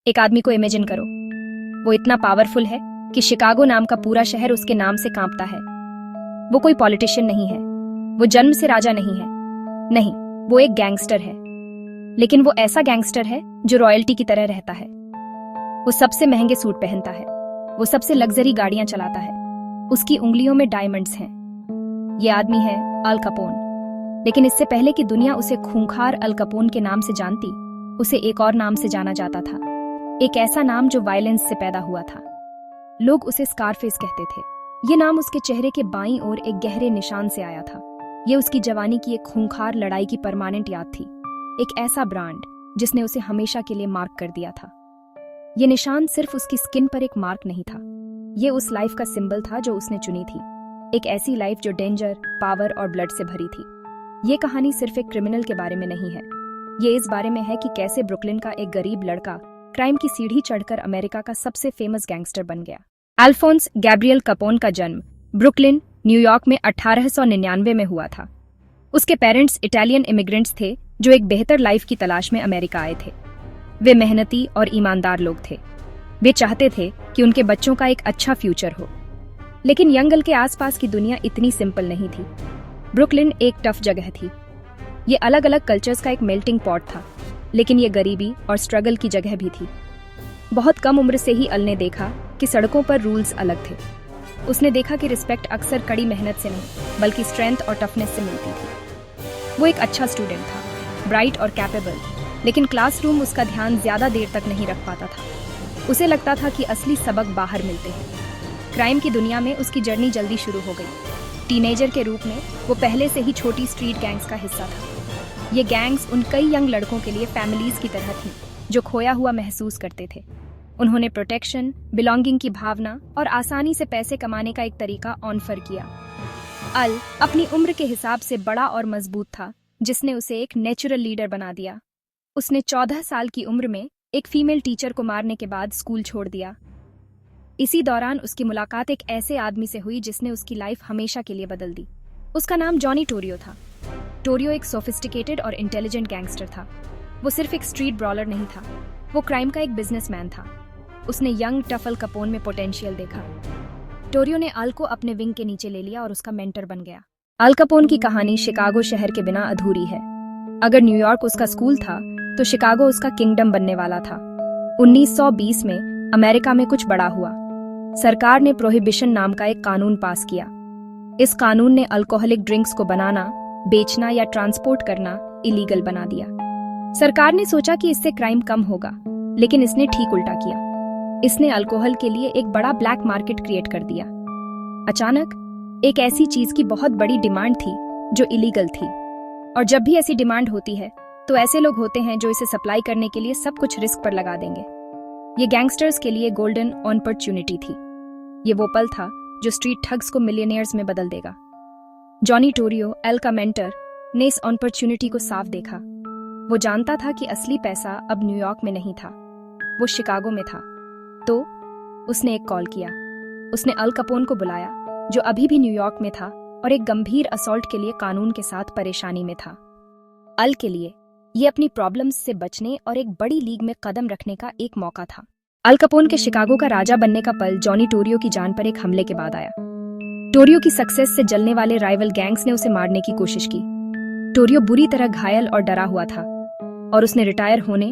एक आदमी को इमेजिन करो। वो इतना पावरफुल है कि शिकागो नाम का पूरा शहर उसके नाम से कांपता है। वो कोई पॉलिटिशियन नहीं है, वो जन्म से राजा नहीं है, नहीं, वो एक गैंगस्टर है। लेकिन वो ऐसा गैंगस्टर है जो रॉयल्टी की तरह रहता है। वो सबसे महंगे सूट पहनता है, वो सबसे लग्जरी गाड़ियां चलाता है, उसकी उंगलियों में डायमंड्स हैं। ये आदमी है अल कैपोन। लेकिन इससे पहले कि दुनिया उसे खूंखार अल कैपोन के नाम से जानती, उसे एक और नाम से जाना जाता था। एक ऐसा नाम जो वायलेंस से पैदा हुआ था। लोग उसे स्कारफेस कहते थे। ये नाम उसके चेहरे के बाईं ओर एक गहरे निशान से आया था। ये उसकी जवानी की एक खूंखार लड़ाई की परमानेंट याद थी। एक ऐसा ब्रांड जिसने उसे हमेशा के लिए मार्क कर दिया था। ये निशान सिर्फ उसकी स्किन पर एक मार्क नहीं था, ये उस लाइफ का सिंबल था जो उसने चुनी थी। एक ऐसी लाइफ जो डेंजर, पावर और ब्लड से भरी थी। ये कहानी सिर्फ एक क्रिमिनल के बारे में नहीं है, ये इस बारे में है कि कैसे ब्रुकलिन का एक गरीब लड़का क्राइम की सीढ़ी चढ़कर अमेरिका का सबसे फेमस गैंगस्टर बन गया। अल्फोंस गैब्रियल कैपोन का जन्म ब्रुकलिन, न्यूयॉर्क में 1899 में हुआ था। उसके पेरेंट्स इटालियन इमिग्रेंट्स थे जो एक बेहतर लाइफ की तलाश में अमेरिका आए थे। वे मेहनती और ईमानदार लोग थे। वे चाहते थे कि उनके बच्चों का एक अच्छा फ्यूचर हो। लेकिन यंगल के आसपास की दुनिया इतनी सिंपल नहीं थी। ब्रुकलिन एक टफ जगह थी। ये अलग अलग कल्चर्स का एक मेल्टिंग पॉट था, लेकिन ये गरीबी और स्ट्रगल की जगह भी थी। बहुत कम उम्र से ही अल ने देखा कि सड़कों पर रूल्स अलग थे। उसने देखा कि रिस्पेक्ट अक्सर कड़ी मेहनत से नहीं बल्कि स्ट्रेंथ और टफनेस से मिलती थी। वो एक अच्छा स्टूडेंट था, ब्राइट और कैपेबल, लेकिन क्लासरूम उसका ध्यान ज्यादा देर तक नहीं रख पाता था। उसे लगता था कि असली सबक बाहर मिलते हैं। क्राइम की दुनिया में उसकी जर्नी जल्दी शुरू हो गई। टीनेजर के रूप में वो पहले से ही छोटी स्ट्रीट गैंग्स का हिस्सा था। ये गैंग्स उन कई यंग लड़कों के लिए फैमिलीज की तरह थीं, जो खोया हुआ महसूस करते थे। उन्होंने प्रोटेक्शन, बिलोंगिंग की भावना और आसानी से पैसे कमाने का एक तरीका ऑफर किया। अल अपनी उम्र के हिसाब से बड़ा और मजबूत था, जिसने उसे एक नेचुरल लीडर बना दिया। उसने 14 साल की उम्र में एक फीमेल टीचर को मारने के बाद स्कूल छोड़ दिया। इसी दौरान उसकी मुलाकात एक ऐसे आदमी से हुई जिसने उसकी लाइफ हमेशा के लिए बदल दी। उसका नाम जॉनी टोरियो था। टोरियो एक सोफिस्टिकेटेड और इंटेलिजेंट गैंगस्टर था। वो सिर्फ एक स्ट्रीट ब्रॉलर नहीं था, वो क्राइम का एक बिजनेसमैन था। उसने यंग टफ अल कैपोन में पोटेंशियल देखा। टोरियो ने अल को अपने विंग के नीचे ले लिया और उसका मेंटर बन गया। अल कैपोन की कहानी शिकागो शहर के बिना अधूरी है। अगर न्यूयॉर्क उसका स्कूल था, तो शिकागो उसका किंगडम बनने वाला था। 1920 में अमेरिका में कुछ बड़ा हुआ। सरकार ने प्रोहिबिशन नाम का एक कानून पास किया। इस कानून ने अल्कोहलिक ड्रिंक्स को बनाना, बेचना या ट्रांसपोर्ट करना इलीगल बना दिया। सरकार ने सोचा कि इससे क्राइम कम होगा, लेकिन इसने ठीक उल्टा किया। इसने अल्कोहल के लिए एक बड़ा ब्लैक मार्केट क्रिएट कर दिया। अचानक एक ऐसी चीज की बहुत बड़ी डिमांड थी जो इलीगल थी, और जब भी ऐसी डिमांड होती है तो ऐसे लोग होते हैं जो इसे सप्लाई करने के लिए सब कुछ रिस्क पर लगा देंगे। ये गैंगस्टर्स के लिए गोल्डन अपॉर्चुनिटी थी। ये वो पल था जो स्ट्रीट ठग्स को मिलियनेयर्स में बदल देगा। जॉनी टोरियो, एल का मेंटर, ने इस अपॉर्चुनिटी को साफ देखा। वो जानता था कि असली पैसा अब न्यूयॉर्क में नहीं था, वो शिकागो में था। तो उसने एक कॉल किया। उसने अल कैपोन को बुलाया, जो अभी भी न्यूयॉर्क में था और एक गंभीर असॉल्ट के लिए कानून के साथ परेशानी में था। अल के लिए ये अपनी प्रॉब्लम्स से बचने और एक बड़ी लीग में कदम रखने का एक मौका था। अल कैपोन के शिकागो का राजा बनने का पल जॉनी टोरियो की जान पर एक हमले के बाद आया। टोरियो की सक्सेस से जलने वाले राइवल गैंग्स ने उसे मारने की कोशिश की। टोरियो बुरी तरह घायल और डरा हुआ था, और उसने रिटायर होने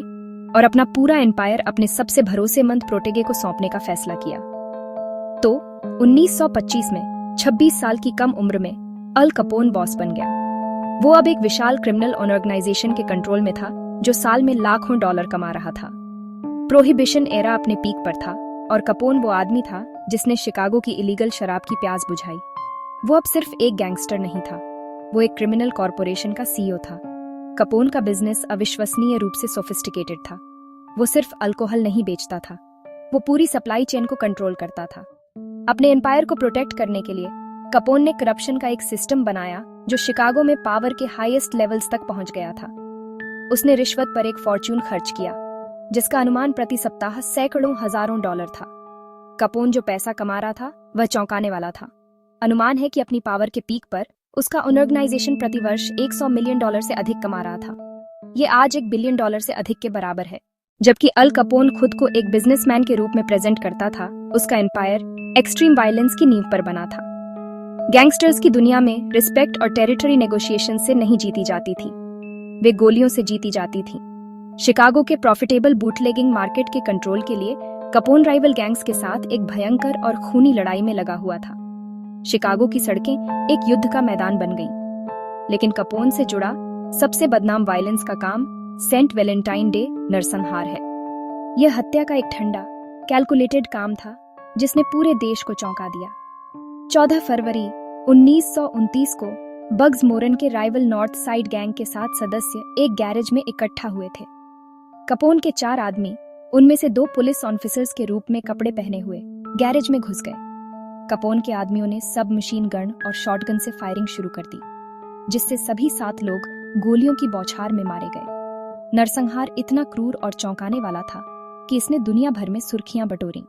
और अपना पूरा एम्पायर अपने सबसे भरोसेमंद प्रोटेगे को सौंपने का फैसला किया। तो 1925 में 26 साल की कम उम्र में अल कैपोन बॉस बन गया। वो अब एक विशाल क्रिमिनल ऑर्गेनाइजेशन के कंट्रोल में था, जो साल में लाखों डॉलर कमा रहा था। प्रोहिबिशन एरा अपने पीक पर था, और कैपोन वो आदमी था जिसने शिकागो की इलीगल शराब की प्यास बुझाई। वो अब सिर्फ एक गैंगस्टर नहीं था, वो एक क्रिमिनल कॉर्पोरेशन का सीईओ था। कैपोन का बिजनेस अविश्वसनीय रूप से सोफिस्टिकेटेड था। वो सिर्फ अल्कोहल नहीं बेचता था, वो पूरी सप्लाई चेन को कंट्रोल करता था। अपने एम्पायर को प्रोटेक्ट करने के लिए कैपोन ने करप्शन का एक सिस्टम बनाया जो शिकागो में पावर के हाईएस्ट लेवल्स तक पहुंच गया था। उसने रिश्वत पर एक फॉर्च्यून खर्च किया, जिसका अनुमान प्रति सप्ताह सैकड़ों हजारों डॉलर था। कैपोन जो पैसा कमा रहा था वह चौंकाने वाला था। अनुमान है कि अपनी पावर के पीक पर उसका ऑर्गेनाइजेशन प्रतिवर्ष $100 मिलियन से अधिक कमा रहा था। ये आज $1 बिलियन से अधिक के बराबर है, जबकि अल कपोन खुद को एक बिजनेसमैन के रूप में प्रेजेंट करता था, उसका एम्पायर एक्सट्रीम वायलेंस की नींव पर बना था। गैंगस्टर्स की दुनिया में रिस्पेक्ट और टेरिटरी नेगोशिएशन से नहीं जीती जाती थी, वे गोलियों से जीती जाती थी। शिकागो के प्रॉफिटेबल बूटलेगिंग मार्केट के कंट्रोल के लिए कपोन राइवल गैंग्स के साथ एक भयंकर और खूनी लड़ाई में लगा हुआ था। शिकागो की सड़कें एक युद्ध का मैदान बन गईं। लेकिन कपोन से जुड़ा सबसे बदनाम वायलेंस का काम सेंट वैलेंटाइन डे नरसंहार है। यह हत्या का एक ठंडा, कैलकुलेटेड काम था जिसने पूरे देश को चौंका दिया। 14 फरवरी 1929 को बग्स मोरन के राइवल नॉर्थ साइड गैंग के 7 सदस्य एक गैरेज में इकट्ठा हुए थे। कपोन के 4 आदमी, उनमें से 2 पुलिस ऑफिसर्स के रूप में कपड़े पहने हुए, गैरेज में घुस गए। कपोन के आदमियों ने सब मशीन गन और शॉटगन से फायरिंग शुरू कर दी, जिससे सभी 7 लोग गोलियों की बौछार में मारे गए। नरसंहार इतना क्रूर और चौंकाने वाला था कि इसने दुनिया भर में सुर्खियां बटोरी।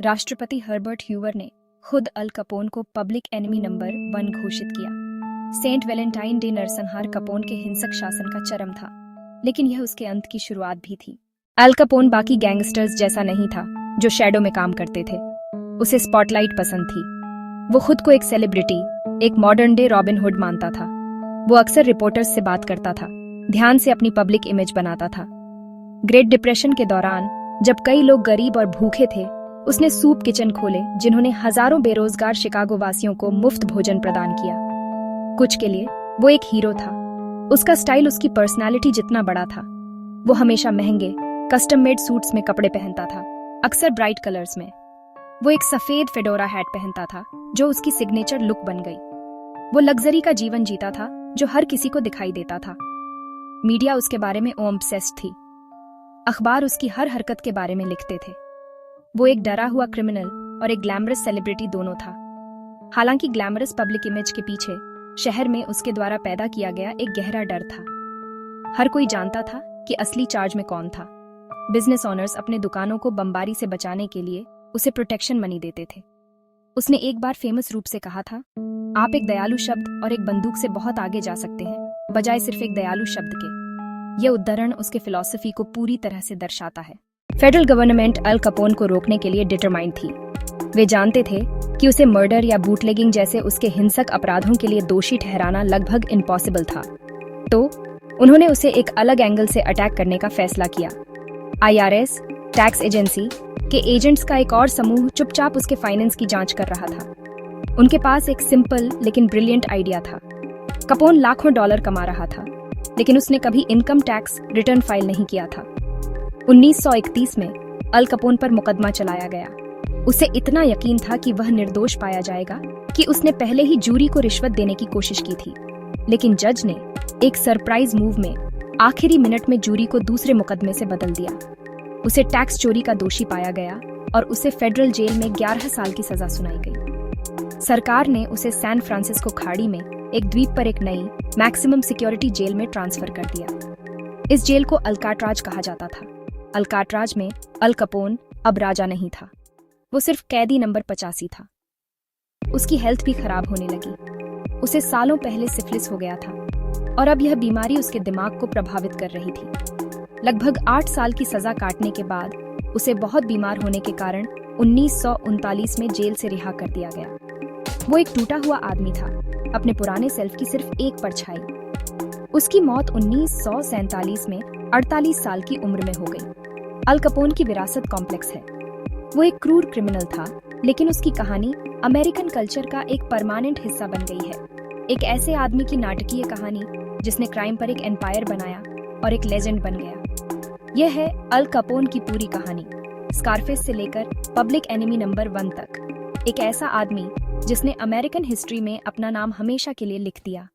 राष्ट्रपति हर्बर्ट ह्यूवर ने खुद अल कपोन को पब्लिक एनिमी नंबर 1 घोषित किया। सेंट वैलेंटाइन डे नरसंहार कपोन के हिंसक शासन का चरम था, लेकिन यह उसके अंत की शुरुआत भी थी। अल कपोन बाकी गैंगस्टर्स जैसा नहीं था जो शैडो में काम करते थे। उसे स्पॉटलाइट पसंद थी। वो खुद को एक सेलिब्रिटी, एक मॉडर्न डे रॉबिन हुड मानता था। वो अक्सर रिपोर्टर्स से बात करता था, ध्यान से अपनी पब्लिक इमेज बनाता था। ग्रेट डिप्रेशन के दौरान जब कई लोग गरीब और भूखे थे, उसने सूप किचन खोले जिन्होंने हजारों बेरोजगार शिकागो वासियों को मुफ्त भोजन प्रदान किया। कुछ के लिए वो एक हीरो था। उसका स्टाइल उसकी पर्सनालिटी जितना बड़ा था। वो हमेशा महंगे कस्टम मेड सूट्स में कपड़े पहनता था, अक्सर ब्राइट कलर्स में। वो एक सफेद फेडोरा हैट पहनता था जो उसकी सिग्नेचर लुक बन गई। वो लग्जरी का जीवन जीता था जो हर किसी को दिखाई देता था। मीडिया उसके बारे में ऑब्सेस्ड थी। अखबार उसकी हर हरकत के बारे में लिखते थे। वो एक डरा हुआ क्रिमिनल और एक ग्लैमरस सेलिब्रिटी दोनों था। हालांकि ग्लैमरस पब्लिक इमेज के पीछे शहर में उसके द्वारा पैदा किया गया एक गहरा डर था। हर कोई जानता था कि असली चार्ज में कौन था। बिजनेस ओनर्स अपने दुकानों को बमबारी से बचाने के लिए उसे प्रोटेक्शन मनी देते थे। उसने एक बार फेमस रूप से कहा था, आप एक दयालु शब्द और एक बंदूक से बहुत आगे जा सकते हैं, बजाय सिर्फ एक दयालु शब्द के। यह उद्धरण उसके फिलॉसफी को पूरी तरह से दर्शाता है। फेडरल गवर्नमेंट अल कपोन को रोकने के लिए डिटरमाइंड थी। वे जानते थे कि उसे मर्डर या बूटलेगिंग जैसे उसके हिंसक अपराधों के लिए दोषी ठहराना लगभग इम्पॉसिबल था। तो उन्होंने उसे एक अलग एंगल से अटैक करने का फैसला किया। IRS, टैक्स एजेंसी के एजेंट्स का एक और समूह चुपचाप उसके फाइनेंस की जांच कर रहा था। उनके पास एक सिंपल लेकिन ब्रिलियंट आइडिया था। कपोन लाखों डॉलर कमा रहा था, लेकिन उसने कभी इनकम टैक्स रिटर्न फाइल नहीं किया था। 1931 में अल कपोन पर मुकदमा चलाया गया। उसे इतना यकीन था कि वह निर्दोष पाया जाएगा कि उसने पहले ही जूरी को रिश्वत देने की कोशिश की थी। लेकिन जज ने एक सरप्राइज मूव में आखिरी मिनट में जूरी को दूसरे मुकदमे से बदल दिया। उसे टैक्स चोरी का दोषी पाया गया और उसे फेडरल जेल में 11 साल की सजा सुनाई गई। सरकार ने उसे सैन फ्रांसिस्को खाड़ी में एक द्वीप पर एक नई मैक्सिमम सिक्योरिटी जेल में ट्रांसफर कर दिया। इस जेल को अल्काट्राज कहा जाता था। अल्काट्राज में अल कपोन अब राजा नहीं था, वो सिर्फ कैदी नंबर 85 था। उसकी हेल्थ भी खराब होने लगी। उसे सालों पहले सिफिलिस हो गया था और अब यह बीमारी उसके दिमाग को प्रभावित कर रही थी। लगभग 8 साल की सजा काटने के बाद उसे बहुत बीमार होने के कारण 1939 में जेल से रिहा कर दिया गया। वो एक टूटा हुआ आदमी था, अपने पुराने सेल्फ की सिर्फ एक परछाई। उसकी मौत 1947 में 48 साल की उम्र में हो गई। अल कपोन की विरासत कॉम्प्लेक्स है। वो एक क्रूर क्रिमिनल था, लेकिन उसकी कहानी अमेरिकन कल्चर का एक परमानेंट हिस्सा बन गई है। एक ऐसे आदमी की नाटकीय कहानी जिसने क्राइम पर एक एम्पायर बनाया और एक लेजेंड बन गया। यह है अल कपोन की पूरी कहानी, स्कारफेस से लेकर पब्लिक एनिमी नंबर 1 तक। एक ऐसा आदमी जिसने अमेरिकन हिस्ट्री में अपना नाम हमेशा के लिए लिख दिया।